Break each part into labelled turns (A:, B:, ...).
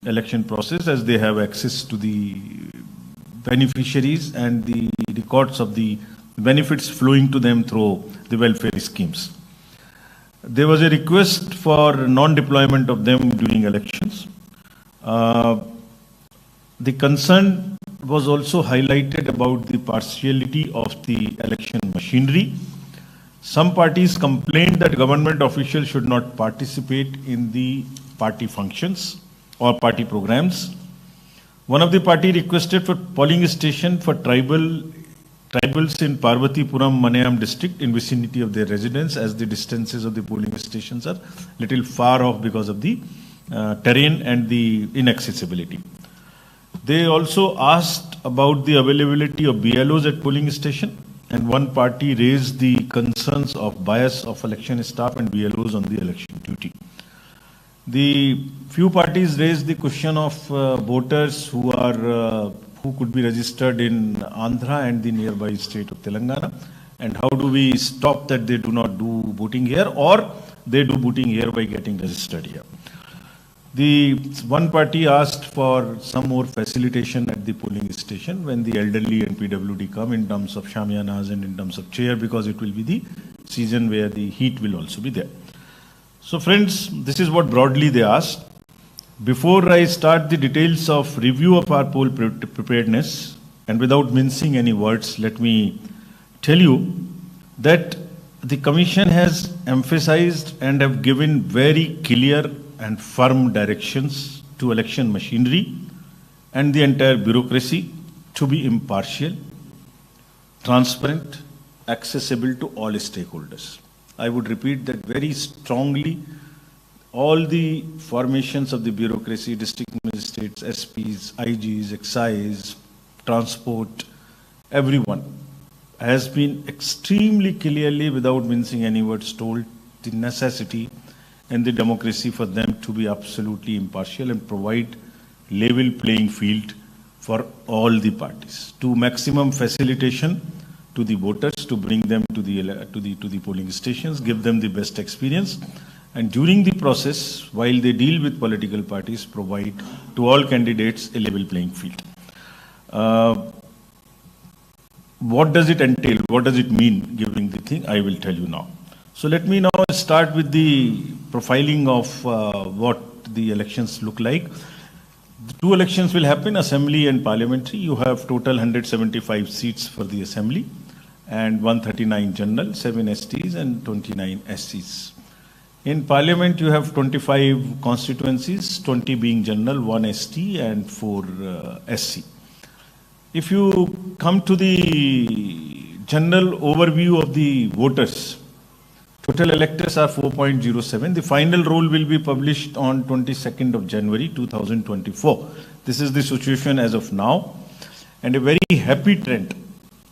A: election process, as they have access to the beneficiaries and the records of the benefits flowing to them through the welfare schemes. There was a request for non-deployment of them during elections. The concern was also highlighted about the partiality of the election machinery. Some parties complained that government officials should not participate in the party functions or party programs. One of the party requested for polling station for tribals in Parvatipuram, Manayam district in vicinity of their residence, as the distances of the polling stations are little far off because of the terrain and the inaccessibility. They also asked about the availability of BLOs at polling station, and one party raised the concerns of bias of election staff and BLOs on the election duty. The few parties raised the question of voters who could be registered in Andhra and the nearby state of Telangana, and how do we stop that they do not do voting here, or they do voting here by getting registered here. The one party asked for some more facilitation at the polling station when the elderly and PWD come, in terms of shamiyanas and in terms of chair, because it will be the season where the heat will also be there. So friends, this is what broadly they asked. Before I start the details of review of our poll preparedness, and without mincing any words, let me tell you that the Commission has emphasized and have given very clear and firm directions to election machinery and the entire bureaucracy to be impartial, transparent, accessible to all stakeholders. I would repeat that very strongly. All the formations of the bureaucracy, district magistrates, SPs, IGs, excise, transport, everyone has been extremely clearly, without mincing any words, told the necessity and the democracy for them to be absolutely impartial and provide level playing field for all the parties, to maximum facilitation to the voters, to bring them to the polling stations, give them the best experience, and during the process, while they deal with political parties, provide to all candidates a level playing field. What does it entail? What does it mean, giving the thing? I will tell you now. So let me now start with the profiling of what the elections look like. The two elections will happen, Assembly and Parliamentary. You have total 175 seats for the Assembly and 139 general, 7 STs and 29 SCs. In Parliament, you have 25 constituencies, 20 being general, 1 ST and 4 SC. If you come to the general overview of the voters, total electors are 4.07. The final roll will be published on 22nd of January 2024. This is the situation as of now, and a very happy trend,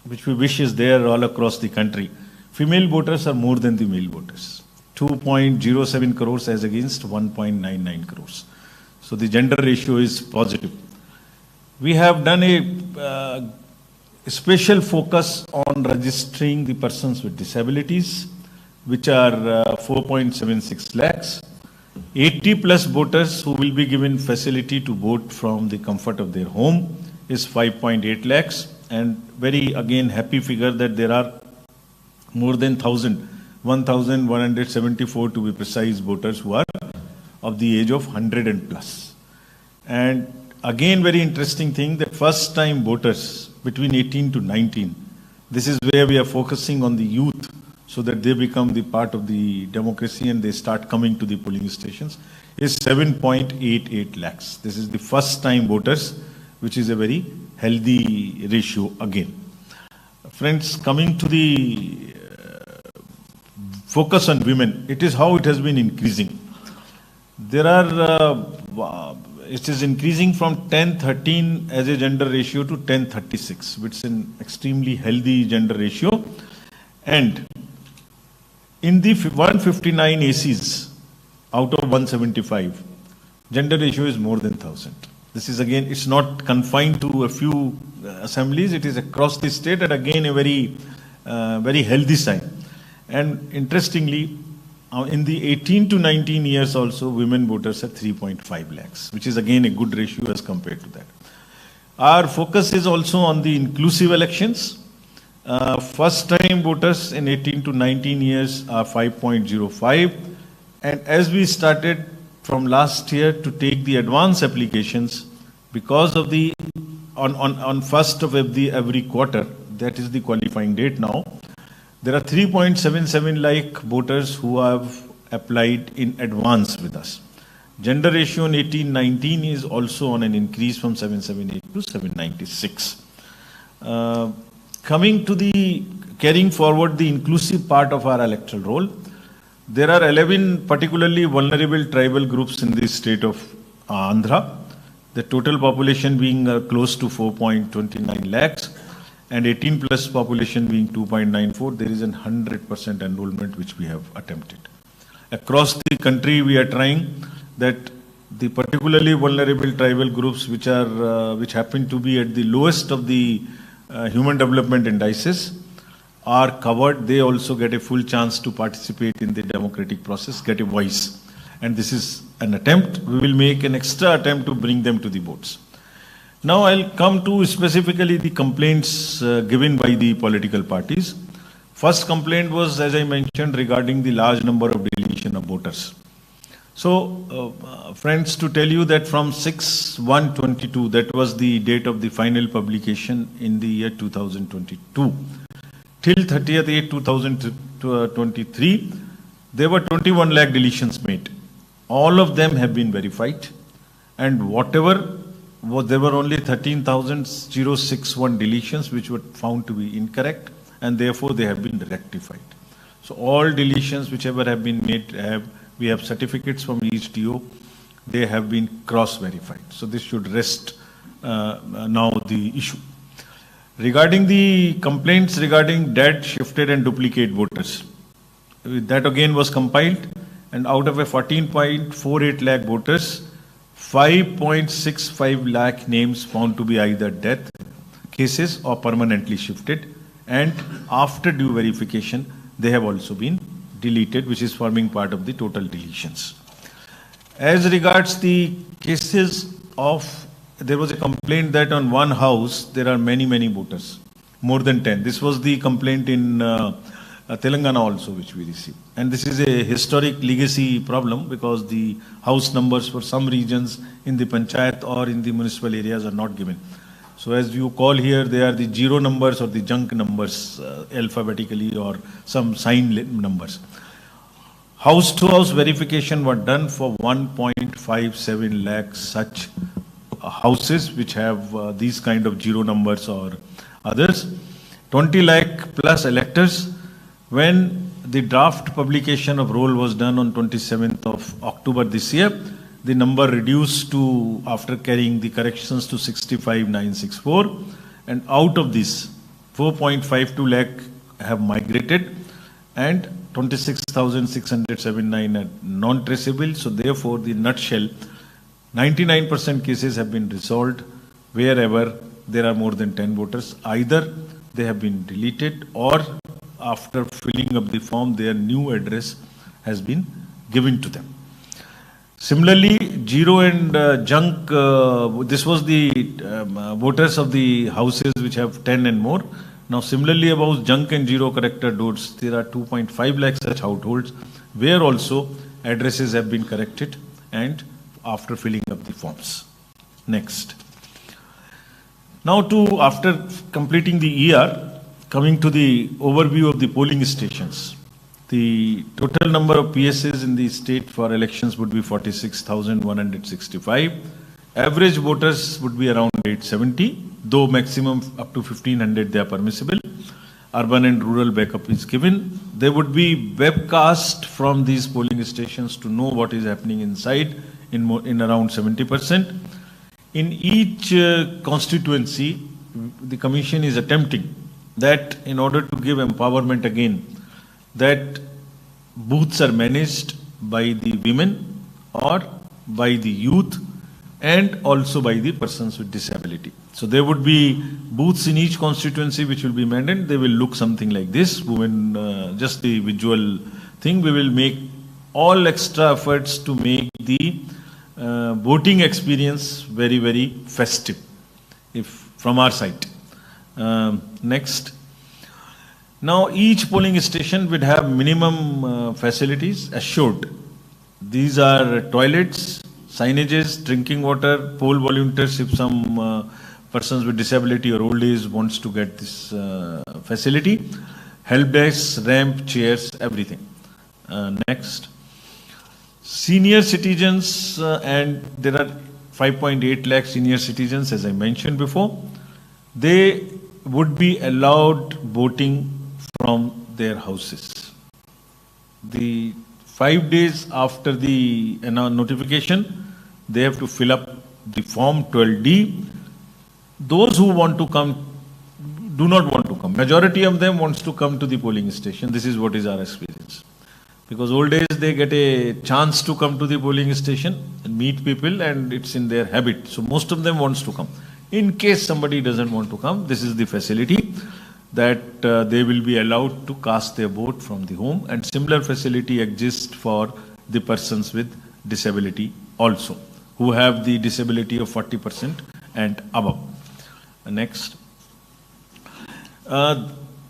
A: which we wish is there all across the country. Female voters are more than the male voters. 2.07 crores as against 1.99 crores. So the gender ratio is positive. We have done a special focus on registering the persons with disabilities, which are 4.76 lakhs. 80 plus voters who will be given facility to vote from the comfort of their home is 5.8 lakhs. And very again happy figure that there are more than 1,174 to be precise voters who are of the age of 100 and plus. And again very interesting thing, that first time voters between 18 to 19, this is where we are focusing on the youth, so that they become the part of the democracy and they start coming to the polling stations, is 7.88 lakhs. This is the first time voters, which is a very healthy ratio again. Friends, coming to the focus on women, it is how it has been increasing. There are, it is increasing from 10-13 as a gender ratio to 10-36, which is an extremely healthy gender ratio. And in the 159 ACs out of 175, gender ratio is more than 1,000. This is again, it's not confined to a few assemblies, it is across the state, and again a very, very healthy sign. And interestingly, In the 18 to 19 years also, women voters are 3.5 lakhs, which is again a good ratio as compared to that. Our focus is also on the inclusive elections. First time voters in 18 to 19 years are 5.05. And as we started from last year to take the advance applications, because of the, on first of every quarter, that is the qualifying date now, there are 3.77 lakh voters who have applied in advance with us. Gender ratio in 18-19 is also on an increase from 778 to 796. Coming to the carrying forward the inclusive part of our electoral roll, there are 11 particularly vulnerable tribal groups in the state of Andhra, the total population being close to 4.29 lakhs and 18 plus population being 2.94. There is a 100% enrollment which we have attempted. Across the country we are trying that the particularly vulnerable tribal groups which happen to be at the lowest of the human development indices are covered. They also get a full chance to participate in the democratic process, get a voice. And this is an attempt. We will make an extra attempt to bring them to the votes. Now I'll come to specifically the complaints given by the political parties. First complaint was, as I mentioned, regarding the large number of deletion of voters. So, friends, to tell you that from 6/1/22, that was the date of the final publication in the year 2022, till 30th 8/2023, there were 21 lakh deletions made. All of them have been verified, and whatever there were only 13,061 deletions which were found to be incorrect, and therefore they have been rectified. So all deletions whichever have been made, we have certificates from each DO, they have been cross-verified. So this should rest now the issue. Regarding the complaints regarding dead, shifted and duplicate voters, that again was compiled, and out of a 14.48 lakh voters, 5.65 lakh names found to be either death cases or permanently shifted, and after due verification, they have also been deleted, which is forming part of the total deletions. As regards the cases of, there was a complaint that on one house, there are many voters, more than 10. This was the complaint in Telangana also, which we received. And this is a historic legacy problem because the house numbers for some regions in the panchayat or in the municipal areas are not given. So as you call here, they are the zero numbers or the junk numbers alphabetically or some sign numbers. House-to-house verification were done for 1.57 lakh such houses which have these kind of zero numbers or others. 20 lakh plus electors. When the draft publication of roll was done on 27th of October this year, the number reduced to, after carrying the corrections, to 65,964, and out of this 4.52 lakh have migrated and 26,679 are non-traceable. So therefore, the nutshell, 99% cases have been resolved wherever there are more than 10 voters. Either they have been deleted or after filling up the form, their new address has been given to them. Similarly, zero and junk, this was the voters of the houses which have 10 and more. Now, similarly about junk and zero corrected votes, there are 2.5 lakh such households where also addresses have been corrected and after filling up the forms. Next. Now after completing the ER, coming to the overview of the polling stations. The total number of PSAs in the state for elections would be 46,165. Average voters would be around 870, though maximum up to 1,500 they are permissible. Urban and rural backup is given. There would be webcast from these polling stations to know what is happening inside in around 70%. In each constituency, the Commission is attempting that in order to give empowerment again, that booths are managed by the women or by the youth and also by the persons with disability. So there would be booths in each constituency which will be managed. They will look something like this. Women, just the visual thing, we will make all extra efforts to make the voting experience very, very festive, if from our side. Next. Now, each polling station would have minimum facilities assured. These are toilets, signages, drinking water, poll volunteers if some persons with disability or old age wants to get this facility, help desk, ramp, chairs, everything. Next. Senior citizens, and there are 5.8 lakh senior citizens, as I mentioned before. They would be allowed voting from their houses. The 5 days after the notification, they have to fill up the form 12D. Those who want to come do not want to come. Majority of them wants to come to the polling station. This is what is our experience. Because old days they get a chance to come to the polling station and meet people, and it's in their habit. So most of them wants to come. In case somebody doesn't want to come, this is the facility that they will be allowed to cast their vote from the home, and similar facility exists for the persons with disability also, who have the disability of 40% and above. Next.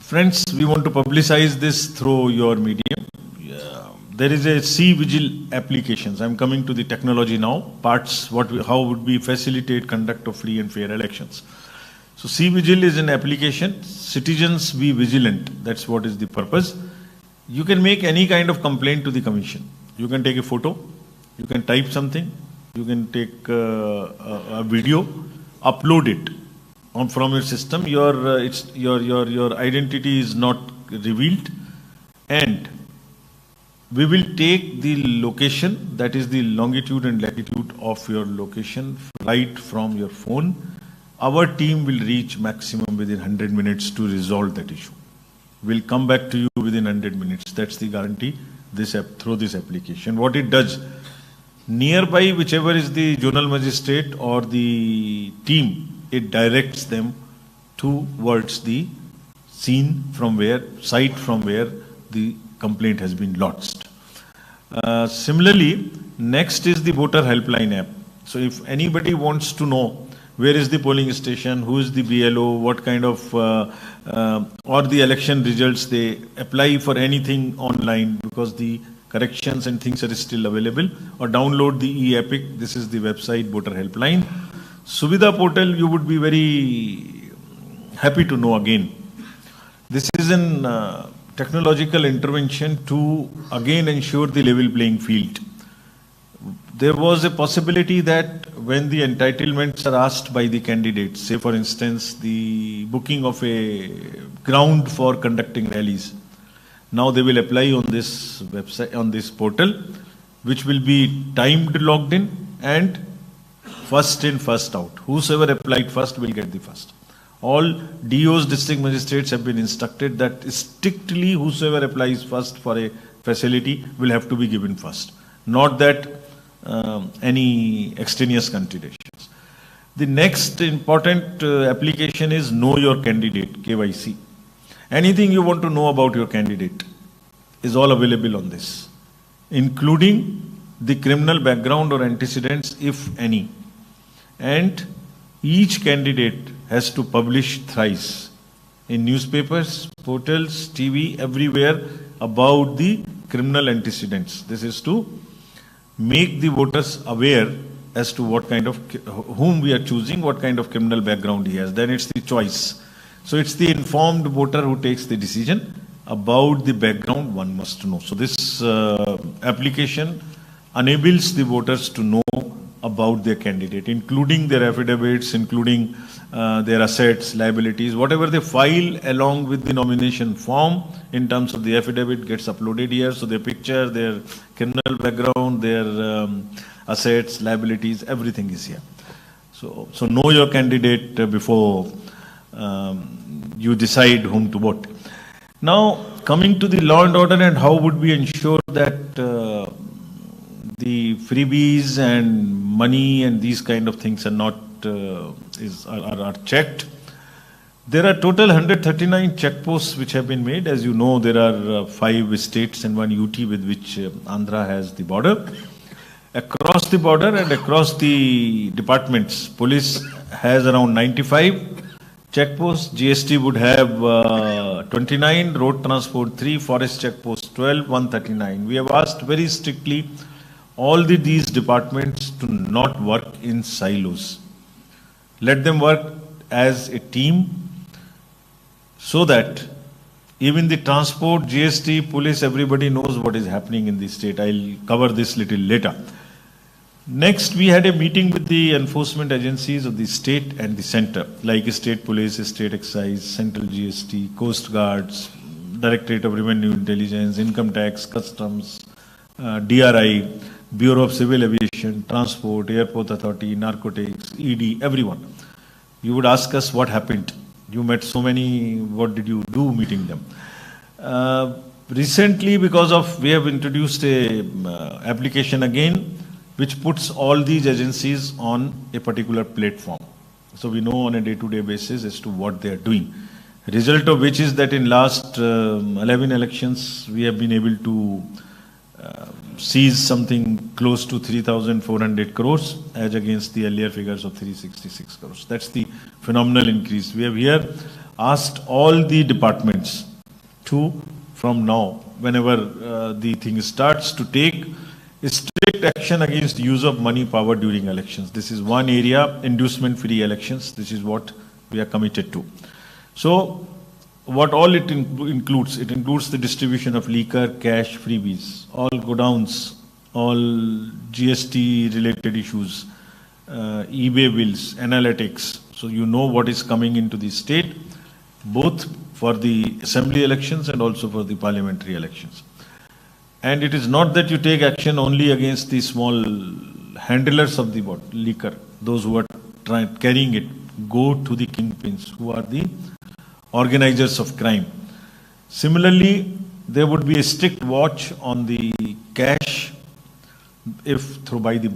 A: Friends, we want to publicize this through your medium. There is a C-Vigil applications. I'm coming to the technology now. Parts, how would we facilitate conduct of free and fair elections. So C-Vigil is an application. Citizens be vigilant. That's what is the purpose. You can make any kind of complaint to the commission. You can take a photo. You can type something. You can take a video, upload it from your system. Your identity is not revealed, and we will take the location, that is the longitude and latitude of your location, right from your phone. Our team will reach maximum within 100 minutes to resolve that issue. We'll come back to you within 100 minutes. That's the guarantee through this application. What it does, nearby, whichever is the zonal magistrate or the team, it directs them towards the site from where the complaint has been lodged. Similarly, next is the voter helpline app. So if anybody wants to know where is the polling station, who is the BLO, what kind of, or the election results, they apply for anything online, because the corrections and things are still available, or download the e-epic. This is the website, voter helpline. Suvidha portal, you would be very happy to know again. This is an technological intervention to again ensure the level playing field. There was a possibility that when the entitlements are asked by the candidates, say for instance the booking of a ground for conducting rallies, now they will apply on this website, on this portal, which will be timed logged in and first in, first out. Whosoever applied first will get the first. All DOs, district magistrates, have been instructed that strictly whosoever applies first for a facility will have to be given first. Not that any extraneous considerations. The next important application is Know Your Candidate, KYC. Anything you want to know about your candidate is all available on this, including the criminal background or antecedents, if any. And each candidate has to publish thrice in newspapers, portals, TV, everywhere about the criminal antecedents. This is to make the voters aware as to what kind of, whom we are choosing, what kind of criminal background he has. Then it's the choice. So it's the informed voter who takes the decision about the background one must know. So this application enables the voters to know about their candidate, including their affidavits, including their assets, liabilities, whatever they file along with the nomination form in terms of the affidavit gets uploaded here. So their picture, their criminal background, their assets, liabilities, everything is here. So know your candidate before you decide whom to vote. Now, coming to the law and order and how would we ensure that the freebies and money and these kind of things are not are checked. There are total 139 checkposts which have been made. As you know, there are 5 states and 1 UT with which Andhra has the border. Across the border and across the departments, police has around 95 checkposts. GST would have 29, road transport 3, forest checkposts 12, 139. We have asked very strictly all these departments to not work in silos. Let them work as a team, so that even the transport, GST, police, everybody knows what is happening in the state. I'll cover this little later. Next, we had a meeting with the enforcement agencies of the state and the center, like state police, state excise, central GST, coast guards, Directorate of Revenue Intelligence, income tax, customs, DRI, Bureau of Civil Aviation, Transport, Airport Authority, Narcotics, ED, everyone. You would ask us what happened. You met so many, what did you do meeting them? Recently, because of, we have introduced a application again, which puts all these agencies on a particular platform. So we know on a day-to-day basis as to what they are doing. Result of which is that in last 11 elections, we have been able to seize something close to 3,400 crores as against the earlier figures of 366 crores. That's the phenomenal increase. We have here asked all the departments to, from now, whenever the thing starts, to take strict action against use of money power during elections. This is one area, inducement-free elections. This is what we are committed to. So, what all it includes the distribution of liquor, cash, freebies, all godowns, all GST related issues, eBay bills, analytics. So you know what is coming into the state, both for the assembly elections and also for the parliamentary elections. And it is not that you take action only against the small handlers of the liquor, those who are carrying it. Go to the kingpins, who are the organizers of crime. Similarly, there would be a strict watch on the cash if through by the